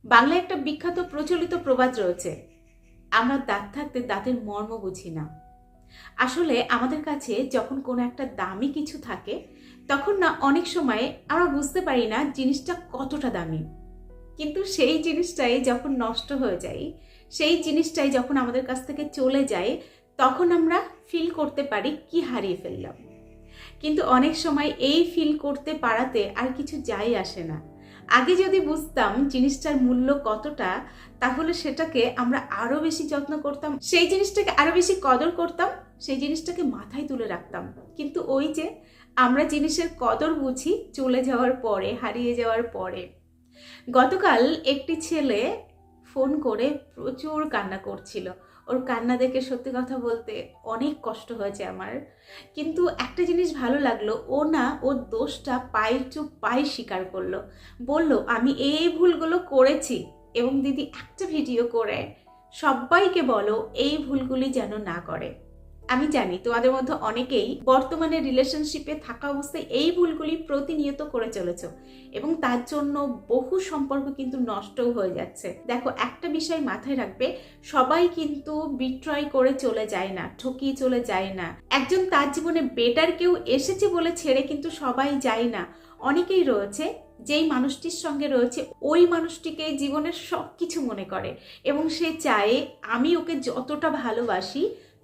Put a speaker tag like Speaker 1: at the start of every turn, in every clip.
Speaker 1: বাংলায় একটা বিখ্যাত প্রচলিত প্রবাদ রয়েছে, আমরা দাঁত থাকতে দাঁতের মর্ম বুঝি না। আসলে আমাদের কাছে যখন কোনো একটা দামি কিছু থাকে তখন না অনেক সময় আমরা বুঝতে পারি না জিনিসটা কতটা দামি। কিন্তু সেই জিনিসটাই যখন নষ্ট হয়ে যায়, সেই জিনিসটাই যখন আমাদের কাছ থেকে চলে যায়, তখন আমরা ফিল করতে পারি কি হারিয়ে ফেললাম। কিন্তু অনেক সময় এই ফিল করতে পারাতে আর কিছু যায় আসে না। আগে যদি বুঝতাম জিনিসটার মূল্য কতটা, তাহলে সেটাকে আমরা আরো বেশি যত্ন করতাম, সেই জিনিসটাকে আরো বেশি কদর করতাম, সেই জিনিসটাকে মাথায় তুলে রাখতাম। কিন্তু ওই যে আমরা জিনিসের কদর বুঝি চলে যাওয়ার পরে, হারিয়ে যাওয়ার পরে। গতকাল একটি ছেলে ফোন করে প্রচুর কান্না করছিল। ওর কান্না দেখে সত্যি কথা বলতে অনেক কষ্ট হয়েছে আমার। কিন্তু একটা জিনিস ভালো লাগলো, ও না ওর দোষটা পায়ে টু পায়ে স্বীকার করলো। বলল আমি এই ভুলগুলো করেছি, এবং দিদি একটা ভিডিও করে সবাইকে বলো এই ভুলগুলি যেন না করে। আমি জানি তোমাদের মধ্যে অনেকেই বর্তমানে রিলেশনশিপে থাকা অবস্থায় এই ভুলগুলি প্রতিনিয়ত করে চলেছ, এবং তার জন্য বহু সম্পর্ক কিন্তু নষ্টও হয়ে যাচ্ছে। দেখো, একটা বিষয় মাথায় রাখবে, সবাই কিন্তু বিট্রয় করে চলে যায় না, ঠকিয়ে চলে যায় না। একজন তার জীবনে বেটার কেউ এসেছে বলে ছেড়ে কিন্তু সবাই যায় না। অনেকেই রয়েছে যেই মানুষটির সঙ্গে রয়েছে ওই মানুষটিকে জীবনের সব কিছু মনে করে, এবং সে চায় আমি ওকে যতটা ভালোবাসি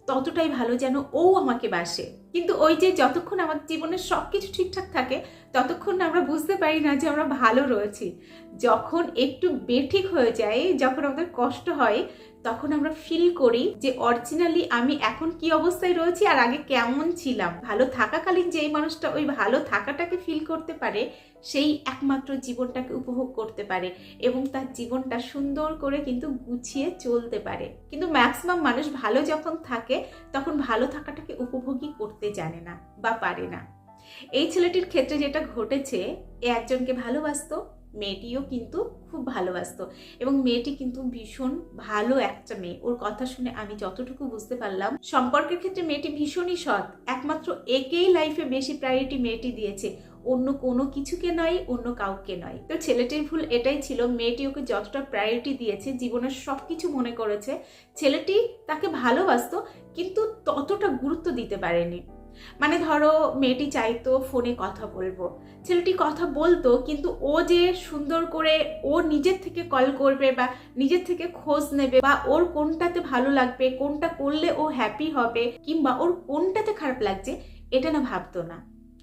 Speaker 1: ততটাই ভালো যেন ও আমাকে বাসে। কিন্তু ওই যে যতক্ষণ আমাদের জীবনের সব কিছু ঠিকঠাক থাকে ততক্ষণ আমরা বুঝতে পারি না যে আমরা ভালো রয়েছি। যখন একটু বেঠিক হয়ে যায়, যখন আমাদের কষ্ট হয়, তখন আমরা ফিল করি যে অরিজিনালি আমি এখন কি অবস্থায় রয়েছি আর আগে কেমন ছিলাম। ভালো থাকাকালীন যেই মানুষটা ওই ভালো থাকাটাকে ফিল করতে পারে, সেই একমাত্র জীবনটাকে উপভোগ করতে পারে এবং তার জীবনটা সুন্দর করে কিন্তু গুছিয়ে চলতে পারে। কিন্তু ম্যাক্সিমাম মানুষ ভালো যখন থাকে তখন ভালো থাকাটাকে উপভোগই করতে জানে না বা পারে না। এই ছেলেটির ক্ষেত্রে যেটা ঘটেছে, এ একজনকে ভালোবাসতো, মেয়েটিও কিন্তু খুব ভালোবাসতো, এবং মেয়েটি কিন্তু ভীষণ ভালো একটা মেয়ে। ওর কথা শুনে আমি যতটুকু বুঝতে পারলাম, সম্পর্কের ক্ষেত্রে মেয়েটি ভীষণই সৎ। একমাত্র একেই লাইফে বেশি প্রায়োরিটি মেয়েটি দিয়েছে, অন্য কোনো কিছুকে নয়, অন্য কাউকে নয়। তো ছেলেটির ভুল এটাই ছিল, মেয়েটি ওকে যতটা প্রায়োরিটি দিয়েছে, জীবনের সব কিছু মনে করেছে, ছেলেটি তাকে ভালোবাসতো কিন্তু ততটা গুরুত্ব দিতে পারেনি। মানে ধরো, মেয়েটি চাইতো ফোনে কথা বলবো, ছেলেটি কথা বলতো, কিন্তু ও যে সুন্দর করে ও নিজের থেকে কল করবে বা নিজের থেকে খোঁজ নেবে, বা ওর কোনটাতে ভালো লাগবে, কোনটা করলে ও হ্যাপি হবে, কিংবা ওর কোনটাতে খারাপ লাগছে, এটা না ভাবতো না।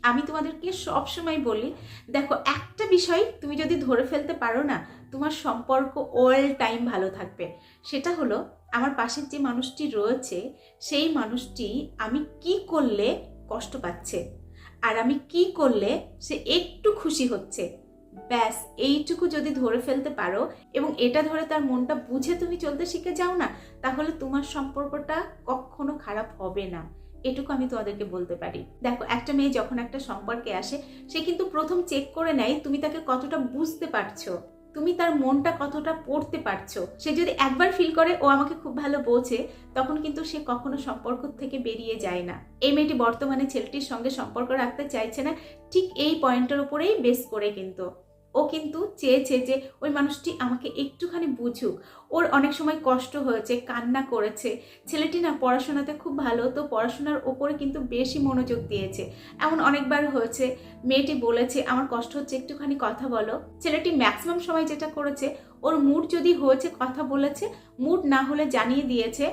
Speaker 1: আমি তোমাদেরকে সব সময় বলি, দেখো, একটা বিষয় তুমি যদি ধরে ফেলতে পারো না, তোমার সম্পর্ক অল টাইম ভালো থাকবে। সেটা হলো, আমার পাশের যে মানুষটি রয়েছে সেই মানুষটি আমি কি করলে কষ্ট পাচ্ছে আর আমি কি করলে সে একটু খুশি হচ্ছে, ব্যাস এইটুকু যদি ধরে ফেলতে পারো এবং এটা ধরে তার মনটা বুঝে তুমি চলতে শিখে যাও না, তাহলে তোমার সম্পর্কটা কখনো খারাপ হবে না। এটুকু আমি তোমাদেরকে বলতে পারি। দেখো, একটা মেয়ে যখন একটা সম্পর্কে আসে, সে কিন্তু প্রথম চেক করে নেয় তুমি তাকে কতটা বুঝতে পারছো, তুমি তার মনটা কতটা পড়তে পারছো। সে যদি একবার ফিল করে ও আমাকে খুব ভালো বোঝে, তখন কিন্তু সে কখনো সম্পর্ক থেকে বেরিয়ে যায় না। এই মেয়েটি বর্তমানে ছেলেটির সঙ্গে সম্পর্ক রাখতে চাইছে না, ঠিক এই পয়েন্টের উপরেই বেস করে। কিন্তু ও কিন্তু চেয়েছে যে ওই মানুষটি আমাকে একটুখানি বুঝুক। ওর অনেক সময় কষ্ট হয়েছে, কান্না করেছে। ছেলেটি না পড়াশোনাতে খুব ভালো, তো পড়াশোনার ওপরে কিন্তু বেশি মনোযোগ দিয়েছে। এমন অনেকবার হয়েছে মেয়েটি বলেছে আমার কষ্ট হচ্ছে, একটুখানি কথা বলো। ছেলেটি ম্যাক্সিমাম সময় যেটা করেছে, ওর মুড যদি হয়েছে কথা বলেছে, মুড না হলে জানিয়ে দিয়েছে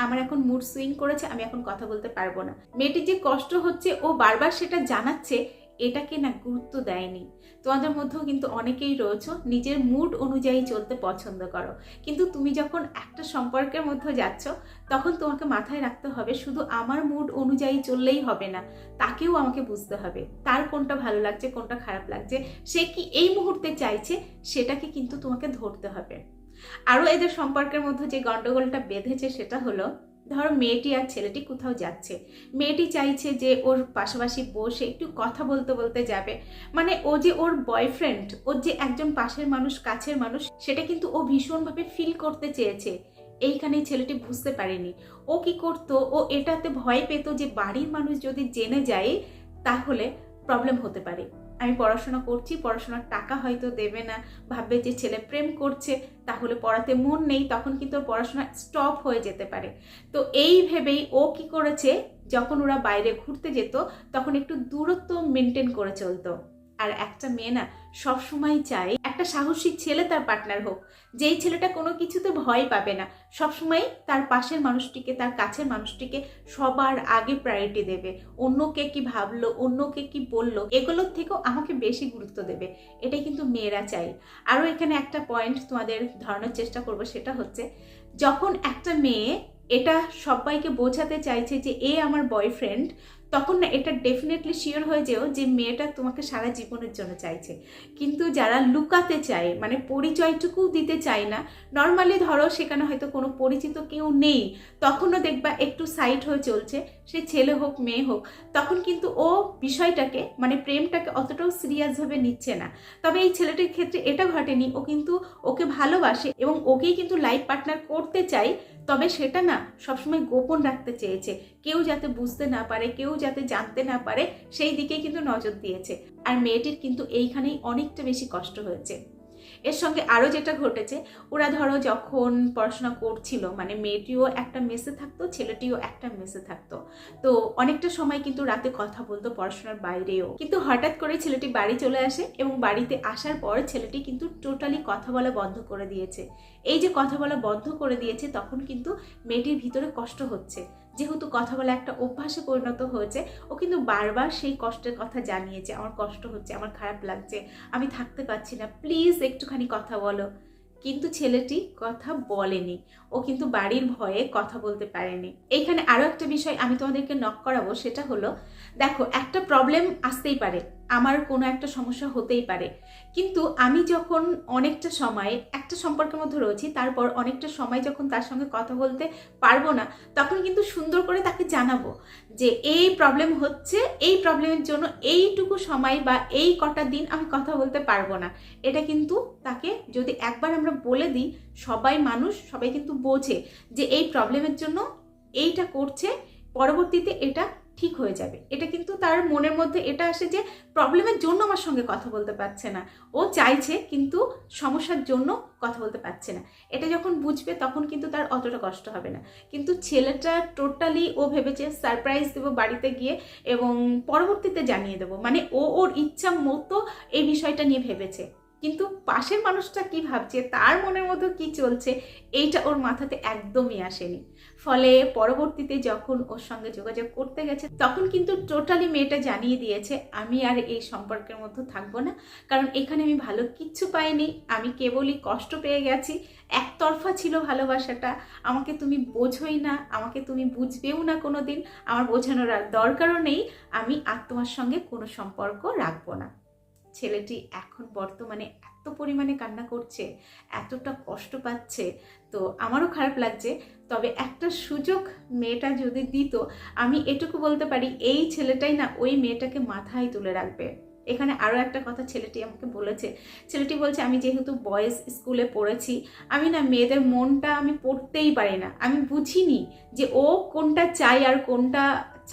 Speaker 1: আমার এখন মুড সুইং করেছে, আমি এখন কথা বলতে পারবো না। মেয়েটির যে কষ্ট হচ্ছে ও বারবার সেটা জানাচ্ছে, এটাকে না গুরুত্ব দেয়নি। তোমাদের মধ্যেও কিন্তু অনেকেই রয়েছে নিজের মুড অনুযায়ী চলতে পছন্দ করো, কিন্তু তুমি যখন একটা সম্পর্কের মধ্যে যাচ্ছ, তখন তোমাকে মাথায় রাখতে হবে শুধু আমার মুড অনুযায়ী চললেই হবে না, তাকেও আমাকে বুঝতে হবে তার কোনটা ভালো লাগছে, কোনটা খারাপ লাগছে, সে কি এই মুহূর্তে চাইছে, সেটাকে কিন্তু তোমাকে ধরতে হবে। আরও এদের সম্পর্কের মধ্যে যে গন্ডগোলটা বেঁধেছে সেটা হলো, ধরো মেয়েটি আর ছেলেটি কোথাও যাচ্ছে, মেয়েটি চাইছে যে ওর পাশাপাশি বসে একটু কথা বলতে বলতে যাবে। মানে ও যে ওর বয়ফ্রেন্ড, ওর যে একজন পাশের মানুষ, কাছের মানুষ, সেটা কিন্তু ও ভীষণভাবে ফিল করতে চেয়েছে। এইখানেই ছেলেটি বুঝতে পারেনি। ও কি করতো, ও এটাতে ভয় পেত যে বাড়ির মানুষ যদি জেনে যায় তাহলে প্রবলেম হতে পারে। আমি পড়াশোনা করছি, পড়াশোনার টাকা হয়তো দেবে না, ভাববে যে ছেলে প্রেম করছে তাহলে পড়াতে মন নেই, তখন কিন্তু ওর পড়াশোনা স্টপ হয়ে যেতে পারে। তো এই ভেবেই ও কি করেছে, যখন ওরা বাইরে ঘুরতে যেত তখন একটু দূরত্ব মেনটেন করে চলতো। আর একটা মেয়ে না সবসময় চায় একটা সাহসী ছেলে তার পার্টনার হোক, যেই ছেলেটা কোনো কিছুতে ভয় পাবে না, সবসময় তার পাশের মানুষটিকে, তার কাছের মানুষটিকে সবার আগে প্রায়োরিটি দেবে। অন্যকে কি ভাবলো, অন্যকে কি বললো, এগুলোর থেকেও আমাকে বেশি গুরুত্ব দেবে। এটাই কিন্তু মেয়েরা চাই। আরও এখানে একটা পয়েন্ট তোমাদের ধরানোর চেষ্টা করব, সেটা হচ্ছে যখন একটা মেয়ে এটা সবাইকে বোঝাতে চাইছে যে এ আমার বয়ফ্রেন্ড, তখন না এটা ডেফিনেটলি শিওর হয়ে যেও যে মেয়েটা তোমাকে সারা জীবনের জন্য চাইছে। কিন্তু যারা লুকাতে চায়, মানে পরিচয়টুকু দিতে চায় না, নর্মালি ধরো সেখানে হয়তো কোনো পরিচিত কেউ নেই, তখনও দেখবা একটু সাইড হয়ে চলছে, সে ছেলে হোক মেয়ে হোক, তখন কিন্তু ও বিষয়টাকে মানে প্রেমটাকে অতটাও সিরিয়াসভাবে নিচ্ছে না। তবে এই ছেলেটির ক্ষেত্রে এটা ঘটেনি, ও কিন্তু ওকে ভালোবাসে এবং ওকেই কিন্তু লাইফ পার্টনার করতে চায়, তবে সেটা না সবসময় গোপন রাখতে চেয়েছে, কেউ যাতে বুঝতে না পারে, কেউ যাতে জানতে না পারে, সেই দিকেই কিন্তু নজর দিয়েছে। আর মেয়েটির কিন্তু এইখানেই অনেকটা বেশি কষ্ট হয়েছে। এর সঙ্গে আরও যেটা ঘটেছে, ওরা ধরো যখন পড়াশোনা করছিল, মানে মেয়েটিও একটা মেসে থাকতো, ছেলেটিও একটা মেসে থাকতো, তো অনেকটা সময় কিন্তু রাতে কথা বলতো পড়াশোনার বাইরেও। কিন্তু হঠাৎ করে ছেলেটি বাড়ি চলে আসে এবং বাড়িতে আসার পর ছেলেটি কিন্তু টোটালি কথা বলা বন্ধ করে দিয়েছে। এই যে কথা বলা বন্ধ করে দিয়েছে, তখন কিন্তু মেয়েটির ভিতরে কষ্ট হচ্ছে, যেহেতু কথা বলা একটা অভ্যাসে পরিণত হয়েছে। ও কিন্তু বারবার সেই কষ্টের কথা জানিয়েছে, আমার কষ্ট হচ্ছে, আমার খারাপ লাগছে, আমি থাকতে পারছি না, প্লিজ একটুখানি কথা বলো। কিন্তু ছেলেটি কথা বলেনি, ও কিন্তু বাড়ির ভয়ে কথা বলতে পারেনি। এইখানে আরও একটা বিষয় আমি তোমাদেরকে নক করাবো, সেটা হলো দেখো, একটা প্রবলেম আসতেই পারে, আমার কোনো একটা সমস্যা হতেই পারে, কিন্তু আমি যখন অনেকটা সময় একটা সম্পর্কের মধ্যে রয়েছি, তারপর অনেকটা সময় যখন তার সঙ্গে কথা বলতে পারবো না, তখন কিন্তু সুন্দর করে তাকে জানাবো যে এই প্রবলেম হচ্ছে, এই প্রবলেমের জন্য এইটুকু সময় বা এই কটা দিন আমি কথা বলতে পারবো না। এটা কিন্তু তাকে যদি একবার আমরা বলে দিই, সবাই মানুষ, সবাই কিন্তু বোঝে যে এই প্রবলেমের জন্য এইটা করছে, পরবর্তীতে এটা ঠিক হয়ে যাবে। এটা কিন্তু তার মনের মধ্যে এটা আসে যে প্রবলেমের জন্য আমার সঙ্গে কথা বলতে পারছে না, ও চাইছে কিন্তু সমস্যার জন্য কথা বলতে পারছে না। এটা যখন বুঝবে তখন কিন্তু তার অতটা কষ্ট হবে না। কিন্তু ছেলেটা টোটালি ও ভেবেছে সারপ্রাইজ দেবো বাড়িতে গিয়ে এবং পরবর্তীতে জানিয়ে দেবো, মানে ও ওর ইচ্ছা মতো এই বিষয়টা নিয়ে ভেবেছে। কিন্তু পাশের মানুষটা কি ভাবছে, তার মনের মধ্যে কি চলছে, এইটা ওর মাথাতে একদমই আসেনি। ফলে পরবর্তীতে যখন ওর সঙ্গে যোগাযোগ করতে গেছে, তখন কিন্তু টোটালি মেয়েটা জানিয়ে দিয়েছে আমি আর এই সম্পর্কের মধ্যে থাকবো না, কারণ এখানে আমি ভালো কিচ্ছু পাইনি, আমি কেবলই কষ্ট পেয়ে গেছি, একতরফা ছিল ভালোবাসাটা, আমাকে তুমি বোঝোই না, আমাকে তুমি বুঝবেও না কোনো দিন, আমার বোঝানোর আর দরকারও নেই, আমি আর তোমার সঙ্গে কোনো সম্পর্ক রাখবো না। ছেলেটি এখন বর্তমানে এত পরিমাণে কান্না করছে, এতটা কষ্ট পাচ্ছে, তো আমারও খারাপ লাগছে। তবে একটা সুযোগ মেয়েটা যদি দিত, আমি এটুকু বলতে পারি এই ছেলেটাই না ওই মেয়েটাকে মাথায় তুলে রাখবে। এখানে আরও একটা কথা ছেলেটি আমাকে বলেছে, ছেলেটি বলছে আমি যেহেতু বয়েজ স্কুলে পড়েছি, আমি না মেয়েদের মনটা আমি পড়তেই পারি না, আমি বুঝিনি যে ও কোনটা চাই আর কোনটা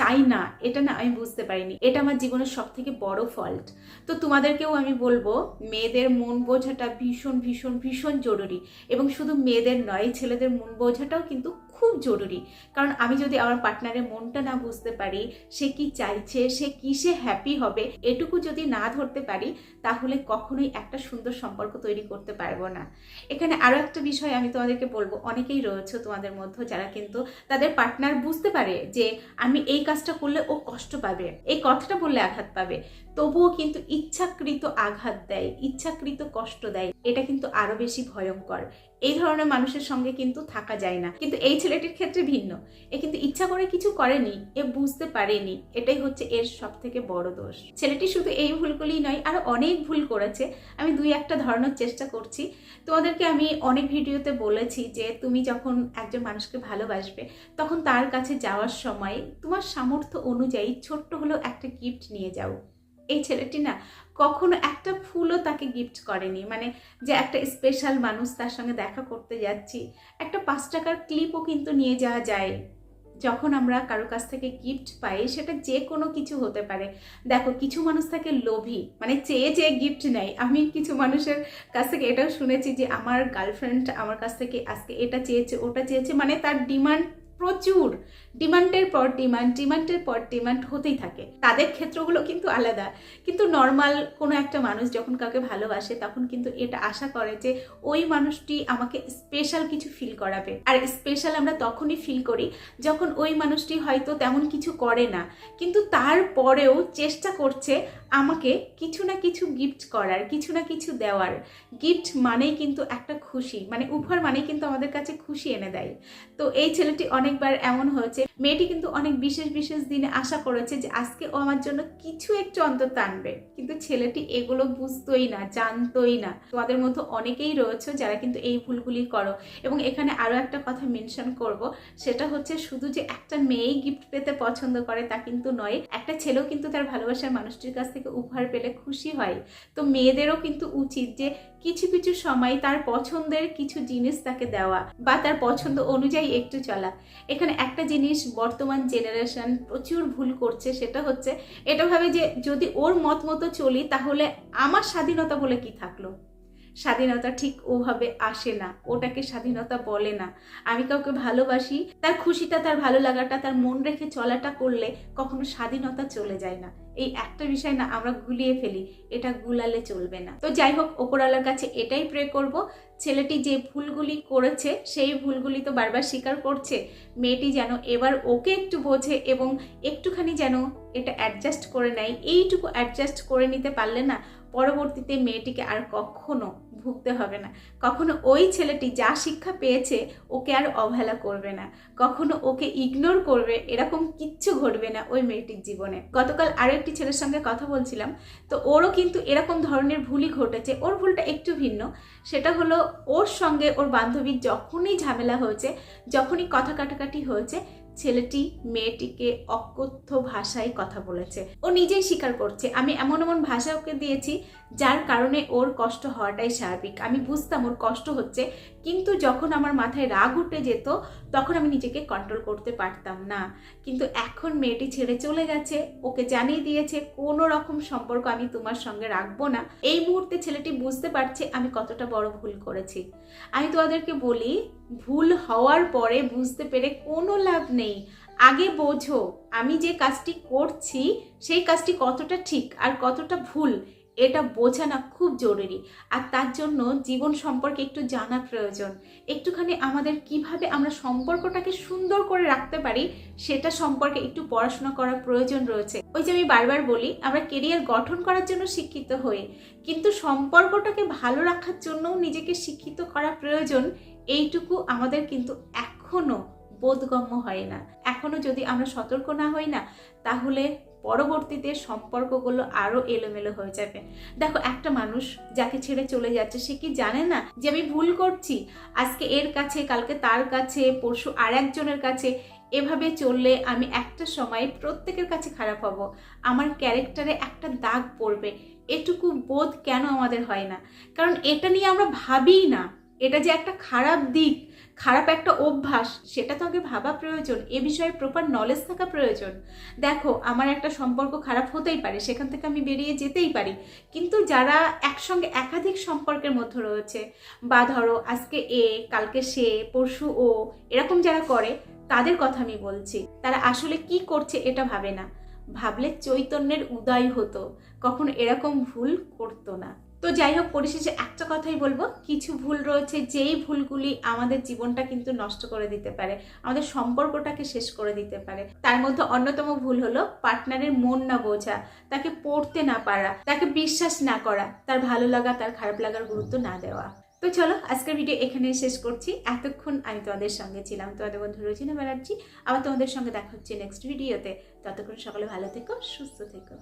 Speaker 1: চাই না, এটা না আমি বুঝতে পারিনি, এটা আমার জীবনের সব থেকে বড় ফল্ট। তো তোমাদেরকেও আমি বলবো মেয়েদের মন বোঝাটা ভীষণ ভীষণ ভীষণ জরুরি, এবং শুধু মেয়েদের নয়, ছেলেদের মন বোঝাটাও কিন্তু খুব জরুরি। কারণ আমি যদি আমার পার্টনারের মনটা না বুঝতে পারি, সে কি চাইছে, সে কিসে হ্যাপি হবে, এটুকু যদি না ধরতে পারি, তাহলে কখনোই একটা সুন্দর সম্পর্ক তৈরি করতে পারবো না। এখানে আরও একটা বিষয় আমি তোমাদেরকে বলবো, অনেকেই রয়েছে তোমাদের মধ্যে যারা কিন্তু তাদের পার্টনার বুঝতে পারে যে আমি এই কাজটা করলে ও কষ্ট পাবে, এই কথাটা বললে আঘাত পাবে, তবুও কিন্তু ইচ্ছাকৃত আঘাত দেয়, ইচ্ছাকৃত কষ্ট দেয়। এটা কিন্তু আরো বেশি ভয়ঙ্কর। এই ধরনের মানুষের সঙ্গে কিন্তু থাকা যায় না। কিন্তু এই ছেলেটির ক্ষেত্রে ভিন্ন, এ কিন্তু ইচ্ছা করে কিছু করেনি, এ বুঝতে পারেনি, এটাই হচ্ছে এর সব থেকে বড় দোষ। ছেলেটি শুধু এই ভুলগুলি নয়, আরো অনেক ভুল করেছে, আমি দুই একটা ধরানোর চেষ্টা করছি। তোমাদেরকে আমি অনেক ভিডিওতে বলেছি যে তুমি যখন একজন মানুষকে ভালোবাসবে, তখন তার কাছে যাওয়ার সময় তোমার সামর্থ্য অনুযায়ী ছোট্ট হলেও একটা গিফট নিয়ে যাও। এই ছেলেটি না কখনো একটা ফুলও তাকে গিফট করেনি, মানে যে একটা স্পেশাল মানুষ তার সঙ্গে দেখা করতে যাচ্ছি, একটা 5 টাকার ক্লিপও কিন্তু নিয়ে যাওয়া যায়, যখন আমরা কারো কাছ থেকে গিফট পাই, সেটা যে কোনো কিছু হতে পারে। দেখো, কিছু মানুষ থাকে লোভী, মানে চেয়ে চেয়ে গিফট নেয়। আমি কিছু মানুষের কাছ থেকে এটাও শুনেছি যে আমার গার্লফ্রেন্ড আমার কাছ থেকে আজকে এটা চেয়েছে, ওটা চেয়েছে, মানে তার ডিমান্ড প্রচুর, ডিমান্ডের পর ডিমান্ড, ডিমান্ডের পর ডিমান্ড হতেই থাকে। তাদের ক্ষেত্রগুলো কিন্তু আলাদা, কিন্তু নর্মাল কোনো একটা মানুষ যখন কাউকে ভালোবাসে তখন কিন্তু এটা আশা করে যে ওই মানুষটি আমাকে স্পেশাল কিছু ফিল করাবে। আর স্পেশাল আমরা তখনই ফিল করি যখন ওই মানুষটি হয়তো তেমন কিছু করে না, কিন্তু তারপরেও চেষ্টা করছে আমাকে কিছু না কিছু গিফট করার, কিছু না কিছু দেওয়ার। গিফট মানেই কিন্তু একটা খুশি, মানে উপহার মানেই কিন্তু আমাদের কাছে খুশি এনে দেয়। তো এই ছেলেটি অনেকবার এমন হয়েছে, মেয়েটি কিন্তু অনেক বিশেষ বিশেষ দিনে আশা করেছে যে আজকে ও আমার জন্য কিছু একটু অন্তত আনবে, কিন্তু ছেলেটি এগুলো বুঝতোই না, জানতোই না। তোমাদের মধ্যে অনেকেই রয়েছে যারা কিন্তু এই ভুলগুলি করো। এবং এখানে আরও একটা কথা মেনশন করব, সেটা হচ্ছে শুধু যে একটা মেয়েই গিফট পেতে পছন্দ করে তা কিন্তু নয়, একটা ছেলেও কিন্তু তার ভালোবাসার মানুষটির কাছ থেকে উপহার পেলে খুশি হয়। তো মেয়েদেরও কিন্তু উচিত যে কিছু কিছু সময় তার পছন্দের কিছু জিনিস তাকে দেওয়া বা তার পছন্দ অনুযায়ী একটু চলা। এখানে একটা জিনিস বর্তমান জেনারেশন প্রচুর ভুল করছে, সেটা হচ্ছে এটা ভাবে যে যদি ওর মত মতো চলি তাহলে আমার স্বাধীনতা বলে কি থাকলো। স্বাধীনতা ঠিক ওভাবে আসে না, ওটাকে স্বাধীনতা বলে না। আমি কাউকে ভালোবাসি, তার খুশিটা, তার ভালো লাগাটা, তার মন রেখে চলাটা করলে কখনো স্বাধীনতা চলে যায় না। এই একটা বিষয় না আমরা গুলিয়ে ফেলি, এটা গুলালে চলবে না। তো যাই হোক, ওপরওয়ালার কাছে এটাই প্রে করব, ছেলেটি যে ভুলগুলি করেছে সেই ভুলগুলি তো বারবার স্বীকার করছে, মেয়েটি যেন এবার ওকে একটু বোঝে এবং একটুখানি যেন এটা অ্যাডজাস্ট করে নেয়। এইটুকু অ্যাডজাস্ট করে নিতে পারলে না পরবর্তীতে মেয়েটিকে আর কখনো ভুগতে হবে না। কখনো ওই ছেলেটি যা শিক্ষা পেয়েছে ওকে আর অবহেলা করবে না, কখনো ওকে ইগনোর করবে, এরকম কিচ্ছু ঘটবে না ওই মেয়েটির জীবনে। গতকাল আরও একটি ছেলের সঙ্গে কথা বলছিলাম, তো ওরও কিন্তু এরকম ধরনের ভুলই ঘটেছে। ওর ভুলটা একটু ভিন্ন, সেটা হলো ওর সঙ্গে ওর বান্ধবীর যখনই ঝামেলা হয়েছে, যখনই কথা কাটাকাটি হয়েছে, ছেলেটি মেয়েটিকে অকথ্য ভাষায় কথা বলেছে। ও নিজেই স্বীকার করছে, আমি এমন এমন ভাষা ওকে দিয়েছি যার কারণে ওর কষ্ট হওয়াটাই স্বাভাবিক। আমি বুঝতাম ওর কষ্ট হচ্ছে, কিন্তু যখন আমার মাথায় রাগ উঠে যেত তখন আমি নিজেকে কন্ট্রোল করতে পারতাম না। কিন্তু এখন মেয়েটি ছেড়ে চলে গেছে, ওকে জানিয়ে দিয়েছে কোনো রকম সম্পর্ক আমি তোমার সঙ্গে রাখবো না। এই মুহূর্তে ছেলেটি বুঝতে পারছে আমি কতটা বড় ভুল করেছি। আমি তোমাদেরকে বলি, ভুল হওয়ার পরে বুঝতে পেরে কোনো লাভ নেই। আগে বোঝো আমি যে কাজটি করছি সেই কাজটি কতটা ঠিক আর কতটা ভুল, এটা বোঝানো খুব জরুরি। আর তার জন্য জীবন সম্পর্কে একটু জানা প্রয়োজন। একটুখানি আমাদের কিভাবে আমরা সম্পর্কটাকে সুন্দর করে রাখতে পারি সেটা সম্পর্কে একটু পড়াশোনা করার প্রয়োজন রয়েছে। ওই যে আমি বারবার বলি, আমরা কেরিয়ার গঠন করার জন্য শিক্ষিত হই, কিন্তু সম্পর্কটাকে ভালো রাখার জন্যও নিজেকে শিক্ষিত করা প্রয়োজন। এইটুকু আমাদের কিন্তু এখনো বোধগম্য হয় না। এখনো যদি আমরা সতর্ক না হই না, তাহলে পরবর্তীতে সম্পর্কগুলো আরো এলোমেলো হয়ে যাবে। দেখো, একটা মানুষ যাকে ছেড়ে চলে যাচ্ছে, সে কি জানে না যে আমি ভুল করছি? আজকে এর কাছে, কালকে তার কাছে, পরশু আর একজনের কাছে, এভাবে চললে আমি একটা সময় প্রত্যেকের কাছে খারাপ হব, আমার ক্যারেক্টারে একটা দাগ পড়বে। এটুকু বোধ কেন আমাদের হয় না? কারণ এটা নিয়ে আমরা ভাবিই না। এটা যে একটা খারাপ দিক, খারাপ একটা অভ্যাস, সেটা তো আগে ভাবা প্রয়োজন। এ বিষয়ে প্রপার নলেজ থাকা প্রয়োজন। দেখো, আমার একটা সম্পর্ক খারাপ হতেই পারে, সেখান থেকে আমি বেরিয়ে যেতেই পারি, কিন্তু যারা একসঙ্গে একাধিক সম্পর্কের মধ্যে রয়েছে, বা ধরো আজকে এ, কালকে সে, পরশু ও, এরকম যারা করে তাদের কথা আমি বলছি। তারা আসলে কি করছে এটা ভাবে না, ভাবলে চৈতন্যের উদয় হতো, কখনো এরকম ভুল করতো না। তো যাই হোক, পরিশেষে একটা কথাই বলবো, কিছু ভুল রয়েছে যেই ভুলগুলি আমাদের জীবনটা কিন্তু নষ্ট করে দিতে পারে, আমাদের সম্পর্কটাকে শেষ করে দিতে পারে। তার মধ্যে অন্যতম ভুল হলো পার্টনারের মন না বোঝা, তাকে পড়তে না পারা, তাকে বিশ্বাস না করা, তার ভালো লাগা তার খারাপ লাগার গুরুত্ব না দেওয়া। তো চলো, আজকের ভিডিও এখানে শেষ করছি। এতক্ষণ আমি তোমাদের সঙ্গে ছিলাম, তোমাদের বন্ধু রোজিনা ব্যানার্জি। আবার তোমাদের সঙ্গে দেখা হচ্ছে নেক্সট ভিডিওতে। ততক্ষণ সকলে ভালো থেকো, সুস্থ থেকো।